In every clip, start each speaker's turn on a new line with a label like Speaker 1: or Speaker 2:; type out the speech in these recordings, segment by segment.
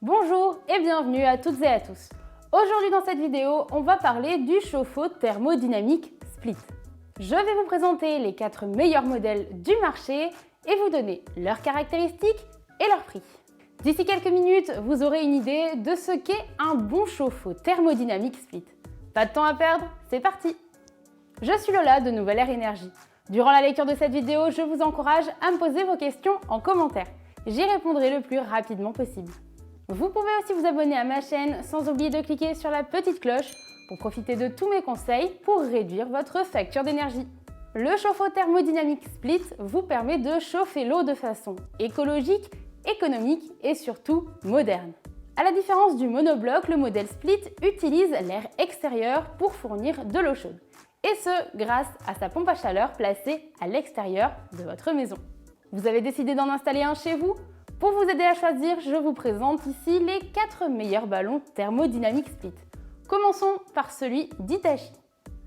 Speaker 1: Bonjour et bienvenue à toutes et à tous. Aujourd'hui dans cette vidéo, on va parler du chauffe-eau thermodynamique Split. Je vais vous présenter les 4 meilleurs modèles du marché et vous donner leurs caractéristiques et leur prix. D'ici quelques minutes, vous aurez une idée de ce qu'est un bon chauffe-eau thermodynamique Split. Pas de temps à perdre, c'est parti! Je suis Lola de Nouvelle Air Énergie. Durant la lecture de cette vidéo, je vous encourage à me poser vos questions en commentaire. J'y répondrai le plus rapidement possible. Vous pouvez aussi vous abonner à ma chaîne sans oublier de cliquer sur la petite cloche pour profiter de tous mes conseils pour réduire votre facture d'énergie. Le chauffe-eau thermodynamique Split vous permet de chauffer l'eau de façon écologique, économique et surtout moderne. À la différence du monobloc, le modèle Split utilise l'air extérieur pour fournir de l'eau chaude. Et ce, grâce à sa pompe à chaleur placée à l'extérieur de votre maison. Vous avez décidé d'en installer un chez vous? Pour vous aider à choisir, je vous présente ici les 4 meilleurs ballons thermodynamiques Split. Commençons par celui d'Hitachi.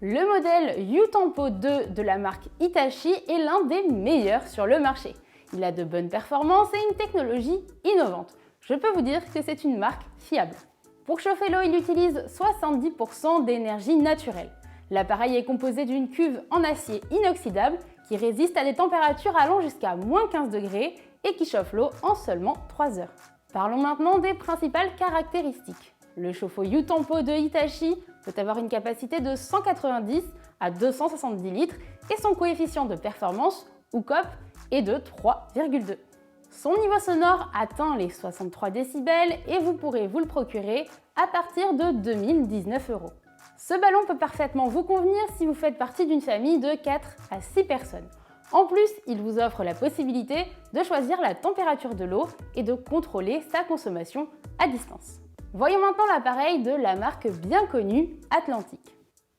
Speaker 1: Le modèle U-Tempo 2 de la marque Hitachi est l'un des meilleurs sur le marché. Il a de bonnes performances et une technologie innovante. Je peux vous dire que c'est une marque fiable. Pour chauffer l'eau, il utilise 70% d'énergie naturelle. L'appareil est composé d'une cuve en acier inoxydable qui résiste à des températures allant jusqu'à moins 15 degrés et qui chauffe l'eau en seulement 3 heures. Parlons maintenant des principales caractéristiques. Le chauffe-eau U-Tempo de Hitachi peut avoir une capacité de 190 à 270 litres et son coefficient de performance, ou COP, est de 3,2. Son niveau sonore atteint les 63 décibels et vous pourrez vous le procurer à partir de 2019 €. Ce ballon peut parfaitement vous convenir si vous faites partie d'une famille de 4 à 6 personnes. En plus, il vous offre la possibilité de choisir la température de l'eau et de contrôler sa consommation à distance. Voyons maintenant l'appareil de la marque bien connue Atlantic.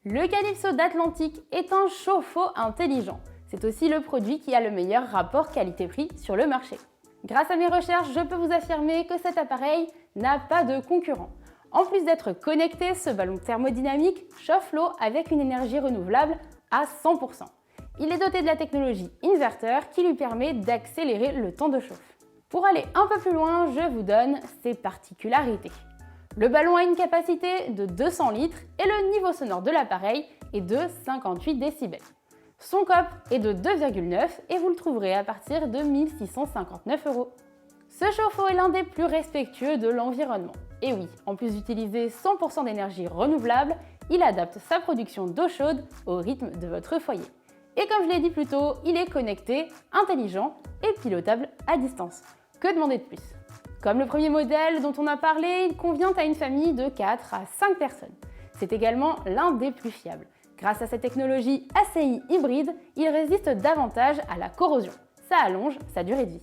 Speaker 1: Le Calypso d'Atlantic est un chauffe-eau intelligent. C'est aussi le produit qui a le meilleur rapport qualité-prix sur le marché. Grâce à mes recherches, je peux vous affirmer que cet appareil n'a pas de concurrent. En plus d'être connecté, ce ballon thermodynamique chauffe l'eau avec une énergie renouvelable à 100%. Il est doté de la technologie inverteur qui lui permet d'accélérer le temps de chauffe. Pour aller un peu plus loin, je vous donne ses particularités. Le ballon a une capacité de 200 litres et le niveau sonore de l'appareil est de 58 décibels. Son COP est de 2,9 et vous le trouverez à partir de 1659 €. Ce chauffe-eau est l'un des plus respectueux de l'environnement. Et oui, en plus d'utiliser 100% d'énergie renouvelable, il adapte sa production d'eau chaude au rythme de votre foyer. Et comme je l'ai dit plus tôt, il est connecté, intelligent et pilotable à distance. Que demander de plus? Comme le premier modèle dont on a parlé, il convient à une famille de 4 à 5 personnes. C'est également l'un des plus fiables. Grâce à cette technologie ACI hybride, il résiste davantage à la corrosion. Ça allonge sa durée de vie.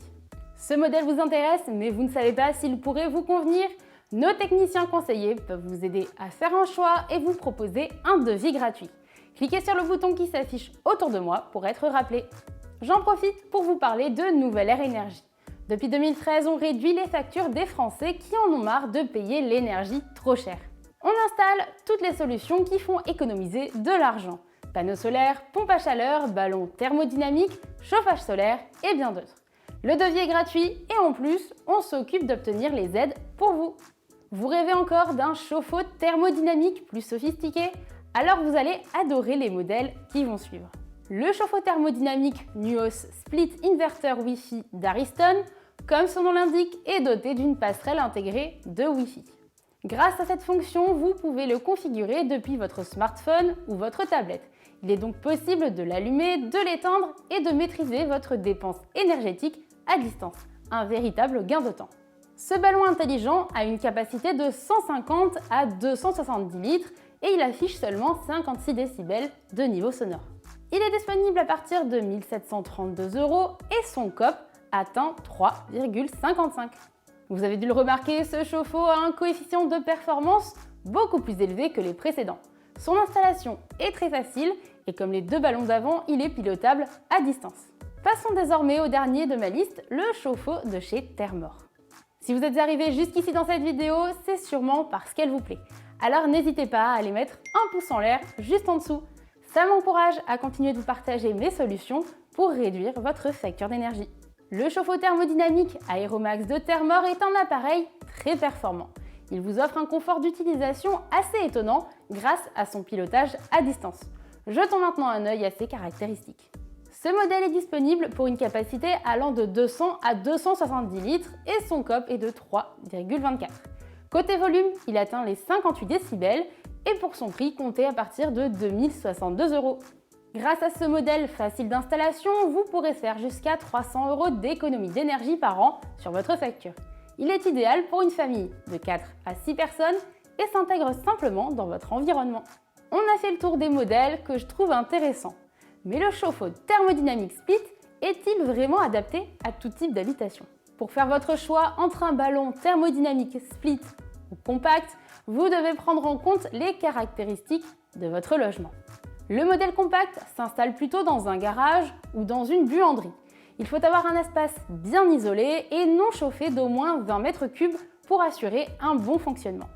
Speaker 1: Ce modèle vous intéresse, mais vous ne savez pas s'il pourrait vous convenir? Nos techniciens conseillers peuvent vous aider à faire un choix et vous proposer un devis gratuit. Cliquez sur le bouton qui s'affiche autour de moi pour être rappelé. J'en profite pour vous parler de Nouvelle Air Énergie. Depuis 2013, on réduit les factures des Français qui en ont marre de payer l'énergie trop cher. On installe toutes les solutions qui font économiser de l'argent. Panneaux solaires, pompes à chaleur, ballons thermodynamiques, chauffage solaire et bien d'autres. Le devis est gratuit et en plus, on s'occupe d'obtenir les aides pour vous. Vous rêvez encore d'un chauffe-eau thermodynamique plus sophistiqué? Alors vous allez adorer les modèles qui vont suivre. Le chauffe-eau thermodynamique Nuos Split Inverter Wi-Fi d'Ariston, comme son nom l'indique, est doté d'une passerelle intégrée de Wi-Fi. Grâce à cette fonction, vous pouvez le configurer depuis votre smartphone ou votre tablette. Il est donc possible de l'allumer, de l'éteindre et de maîtriser votre dépense énergétique à distance. Un véritable gain de temps. Ce ballon intelligent a une capacité de 150 à 270 litres et il affiche seulement 56 décibels de niveau sonore. Il est disponible à partir de 1732 € et son COP atteint 3,55. Vous avez dû le remarquer, ce chauffe-eau a un coefficient de performance beaucoup plus élevé que les précédents. Son installation est très facile et comme les 2 ballons d'avant, il est pilotable à distance. Passons désormais au dernier de ma liste, le chauffe-eau de chez Thermor. Si vous êtes arrivé jusqu'ici dans cette vidéo, c'est sûrement parce qu'elle vous plaît. Alors n'hésitez pas à aller mettre un pouce en l'air juste en dessous. Ça m'encourage à continuer de vous partager mes solutions pour réduire votre facture d'énergie. Le chauffe-eau thermodynamique Aeromax de Thermor est un appareil très performant. Il vous offre un confort d'utilisation assez étonnant grâce à son pilotage à distance. Jetons maintenant un œil à ses caractéristiques. Ce modèle est disponible pour une capacité allant de 200 à 270 litres et son COP est de 3,24. Côté volume, il atteint les 58 décibels et pour son prix, comptez à partir de 2062 €. Grâce à ce modèle facile d'installation, vous pourrez faire jusqu'à 300 € d'économie d'énergie par an sur votre facture. Il est idéal pour une famille de 4 à 6 personnes et s'intègre simplement dans votre environnement. On a fait le tour des modèles que je trouve intéressants. Mais le chauffe-eau thermodynamique Split est-il vraiment adapté à tout type d'habitation? Pour faire votre choix entre un ballon thermodynamique Split ou compact, vous devez prendre en compte les caractéristiques de votre logement. Le modèle compact s'installe plutôt dans un garage ou dans une buanderie. Il faut avoir un espace bien isolé et non chauffé d'au moins 20 mètres cubes pour assurer un bon fonctionnement.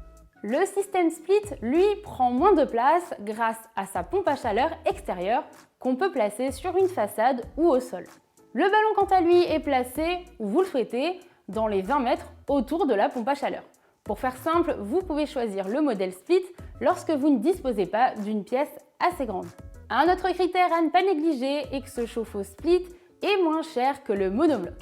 Speaker 1: Le système Split, lui, prend moins de place grâce à sa pompe à chaleur extérieure qu'on peut placer sur une façade ou au sol. Le ballon, quant à lui, est placé, où vous le souhaitez, dans les 20 mètres autour de la pompe à chaleur. Pour faire simple, vous pouvez choisir le modèle Split lorsque vous ne disposez pas d'une pièce assez grande. Un autre critère à ne pas négliger est que ce chauffe-eau Split est moins cher que le monobloc.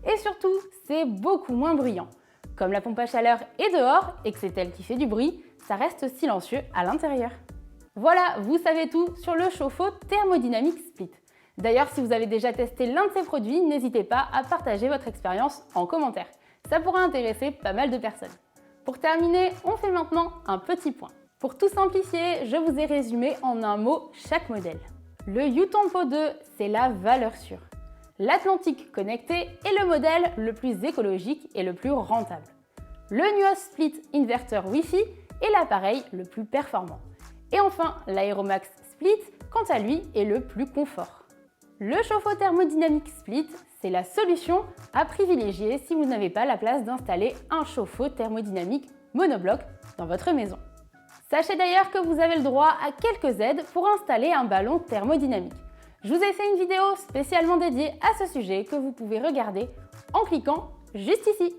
Speaker 1: Et surtout, c'est beaucoup moins bruyant. Comme la pompe à chaleur est dehors et que c'est elle qui fait du bruit, ça reste silencieux à l'intérieur. Voilà, vous savez tout sur le chauffe-eau thermodynamique Split. D'ailleurs, si vous avez déjà testé l'un de ces produits, n'hésitez pas à partager votre expérience en commentaire. Ça pourrait intéresser pas mal de personnes. Pour terminer, on fait maintenant un petit point. Pour tout simplifier, je vous ai résumé en un mot chaque modèle. Le U-Tempo 2, c'est la valeur sûre. L'Atlantique connecté est le modèle le plus écologique et le plus rentable. Le Nuos Split Inverter Wi-Fi est l'appareil le plus performant. Et enfin, l'Aeromax Split, quant à lui, est le plus confort. Le chauffe-eau thermodynamique Split, c'est la solution à privilégier si vous n'avez pas la place d'installer un chauffe-eau thermodynamique monobloc dans votre maison. Sachez d'ailleurs que vous avez le droit à quelques aides pour installer un ballon thermodynamique. Je vous ai fait une vidéo spécialement dédiée à ce sujet que vous pouvez regarder en cliquant juste ici.